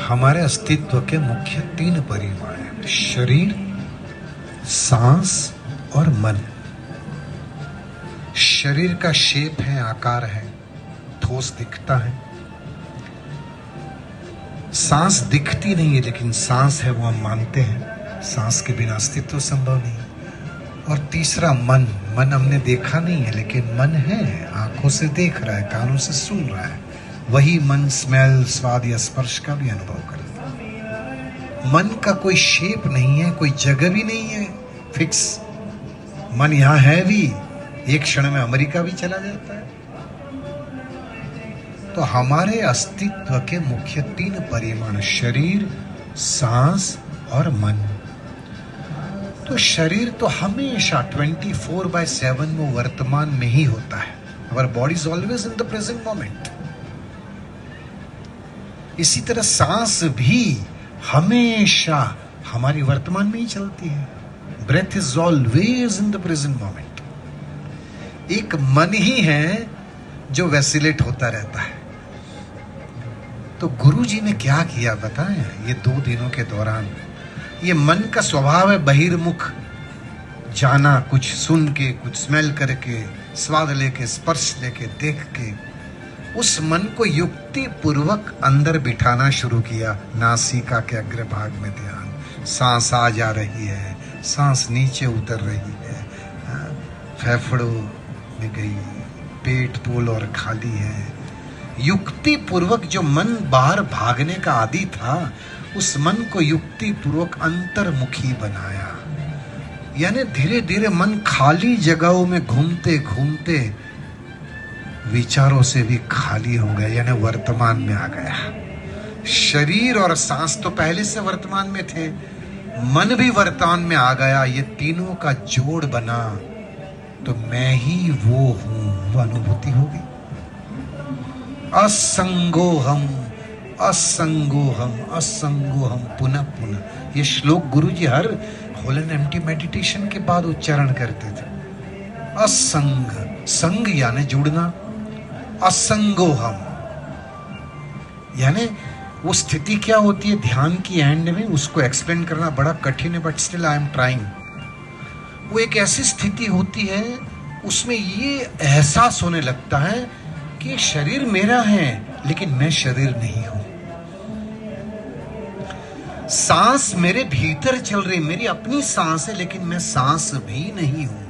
हमारे अस्तित्व के मुख्य 3 परिमाण हैं: शरीर, सांस और मन। शरीर का शेप है, आकार है, ठोस दिखता है। सांस दिखती नहीं है, लेकिन सांस है, वो हम मानते हैं। सांस के बिना अस्तित्व संभव नहीं। और तीसरा मन। मन हमने देखा नहीं है, लेकिन मन है, आंखों से देख रहा है, कानों से सुन रहा है। वही मन स्मेल, स्वाद या स्पर्श का भी अनुभव करता है। मन का कोई शेप नहीं है, कोई जगह भी नहीं है फिक्स। मन यहां है भी, एक क्षण में अमेरिका भी चला जाता है। तो हमारे अस्तित्व के मुख्य 3 परिमाण: शरीर, सांस और मन। तो शरीर तो हमेशा 24/7 वो वर्तमान में ही होता है। Our body is always in the present moment. इसी तरह सांस भी हमेशा हमारी वर्तमान में ही चलती है। Breath is always in the present moment. एक मन ही है जो वैसिलेट होता रहता है। तो गुरु जी ने क्या किया बताएं? ये 2 दिनों के दौरान ये मन का स्वभाव है बहिर्मुख जाना, कुछ सुन के, कुछ स्मेल करके, स्वाद लेके, स्पर्श लेके, देख के। उस मन को युक्ति पूर्वक अंदर बिठाना शुरू किया। नासिका के अग्रभाग में ध्यान। सांस आ जा रही है, सांस नीचे उतर रही है, फेफड़ों में गई, पेट पोल और खाली है। युक्ति पूर्वक जो मन बाहर भागने का आदी था, उस मन को युक्ति पूर्वक अंतर्मुखी बनाया। यानी धीरे धीरे मन खाली जगहों में घूमते घूमते विचारों से भी खाली हो गया, यानी वर्तमान में आ गया। शरीर और सांस तो पहले से वर्तमान में थे, मन भी वर्तमान में आ गया। ये तीनों का जोड़ बना तो मैं ही वो हूं, वो अनुभूति होगी। असंगोहम, असंगोहम, असंगोहम, पुनः पुनः। ये श्लोक गुरुजी हर होल एंड एम्प्टी मेडिटेशन के बाद उच्चारण करते थे। असंग, संग यानी जुड़ना, असंगोहम यानी वो स्थिति क्या होती है ध्यान की एंड में, उसको एक्सप्लेन करना बड़ा कठिन है, but still I am trying. वो एक ऐसी स्थिति होती है, उसमें ये एहसास होने लगता है कि शरीर मेरा है, लेकिन मैं शरीर नहीं हूं। सांस मेरे भीतर चल रही, मेरी अपनी सांस है, लेकिन मैं सांस भी नहीं हूं।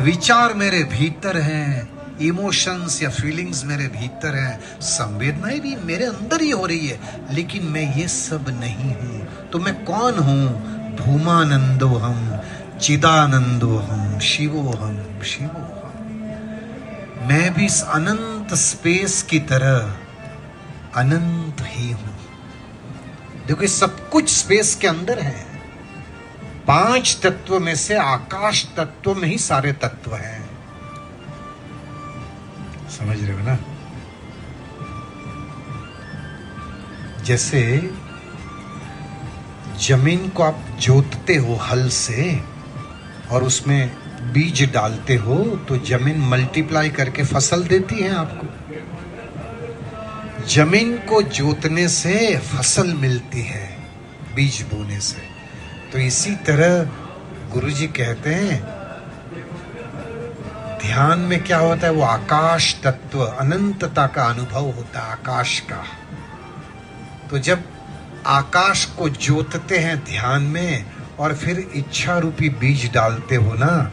विचार मेरे भीतर हैं, इमोशंस या फीलिंग्स मेरे भीतर हैं, संवेदनाएं भी मेरे अंदर ही हो रही है, लेकिन मैं ये सब नहीं हूं। तो मैं कौन हूं? भूमानंदो हम, चिदानंदो हम, शिवो हम, शिवो हम। मैं भी इस अनंत स्पेस की तरह अनंत ही हूं। देखो सब कुछ स्पेस के अंदर है। 5 तत्व में से आकाश तत्व में ही सारे तत्व हैं। समझ रहे हो ना? जैसे जमीन को आप जोतते हो हल से और उसमें बीज डालते हो, तो जमीन मल्टीप्लाई करके फसल देती है आपको। जमीन को जोतने से फसल मिलती है, बीज बोने से। तो इसी तरह गुरुजी कहते हैं ध्यान में क्या होता है, वो आकाश तत्व, अनंतता का अनुभव होता है, आकाश का। तो जब आकाश को जोतते हैं ध्यान में और फिर इच्छा रूपी बीज डालते हो ना,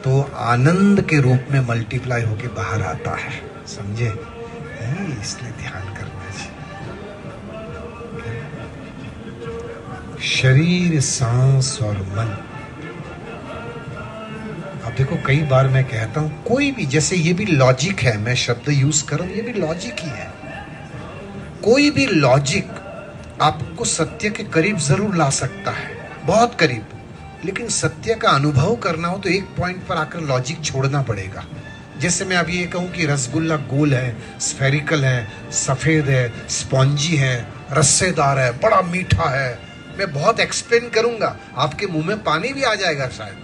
तो आनंद के रूप में मल्टीप्लाई होके बाहर आता है। समझे? इसलिए ध्यान करना चाहिए। शरीर, सांस और मन। अब देखो कई बार मैं कहता हूं, कोई भी, जैसे ये भी लॉजिक है, मैं शब्द यूज कर रहा हूं, ये भी लॉजिक ही है। कोई भी लॉजिक आपको सत्य के करीब जरूर ला सकता है, बहुत करीब। लेकिन सत्य का अनुभव करना हो तो एक पॉइंट पर आकर लॉजिक छोड़ना पड़ेगा। जैसे मैं अभी ये कहूं कि रसगुल्ला गोल है, स्फेरिकल है, सफेद है, स्पॉन्जी है, रस्सेदार है, बड़ा मीठा है, मैं बहुत एक्सप्लेन करूंगा, आपके मुंह में पानी भी आ जाएगा शायद,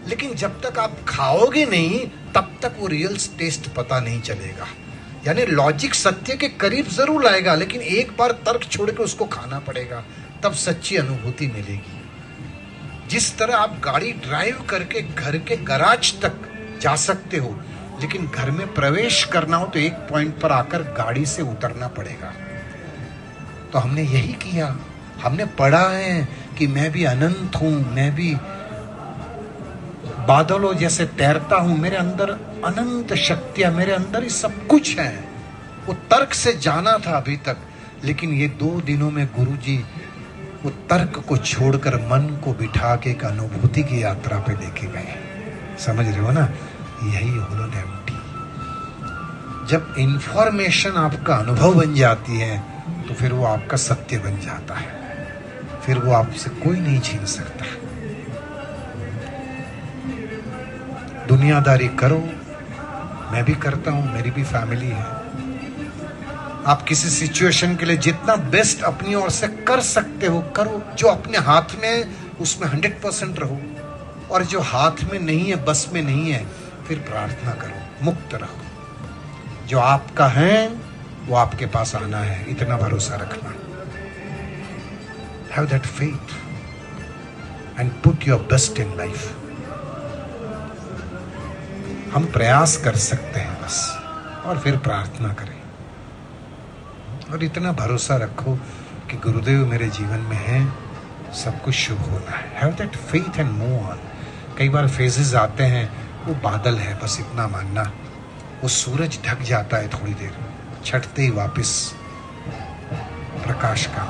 लेकिन जब तक आप खाओगे नहीं तब तक वो रियल टेस्ट पता नहीं चलेगा। यानी लॉजिक सत्य के करीब जरूर लाएगा, लेकिन एक बार तर्क छोड़ के उसको खाना पड़ेगा, तब सच्ची अनुभूति मिलेगी। जिस तरह आप गाड़ी ड्राइव करके घर के गराज तक जा सकते हो, लेकिन घर में प्रवेश करना हो तो एक पॉइंट पर आकर गाड़ी से उतरना पड़ेगा। तो हमने यही किया। हमने पढ़ा है कि मैं भी अनंत हूं, मैं भी बादलों जैसे तैरता हूं, मेरे अंदर अनंत शक्तियां, मेरे अंदर ही सब कुछ है। वो तर्क से जाना था अभी तक, लेकिन ये 2 दिनों में गुरुजी वो तर्क को छोड़कर मन को बिठा के एक अनुभूति की यात्रा पे लेके गए। समझ रहे हो ना? यही होलोनैमिटी। जब इंफॉर्मेशन आपका अनुभव बन जाती है तो फिर वो आपका सत्य बन जाता है, फिर वो आपसे कोई नहीं छीन सकता। दुनियादारी करो, मैं भी करता हूं, मेरी भी फैमिली है। आप किसी सिचुएशन के लिए जितना बेस्ट अपनी ओर से कर सकते हो करो। जो अपने हाथ में है उसमें 100% रहो, और जो हाथ में नहीं है, बस में नहीं है, फिर प्रार्थना करो, मुक्त रहो। जो आपका है वो आपके पास आना है, इतना भरोसा रखना। Have that faith and put your best in life. हम प्रयास कर सकते हैं बस, और फिर प्रार्थना करें, और इतना भरोसा रखो कि गुरुदेव मेरे जीवन में है, सब कुछ शुभ होना है। Have that faith and move on. कई बार फेजेस आते हैं, वो बादल है, बस इतना मानना। वो सूरज ढक जाता है थोड़ी देर, छटते ही वापस प्रकाश का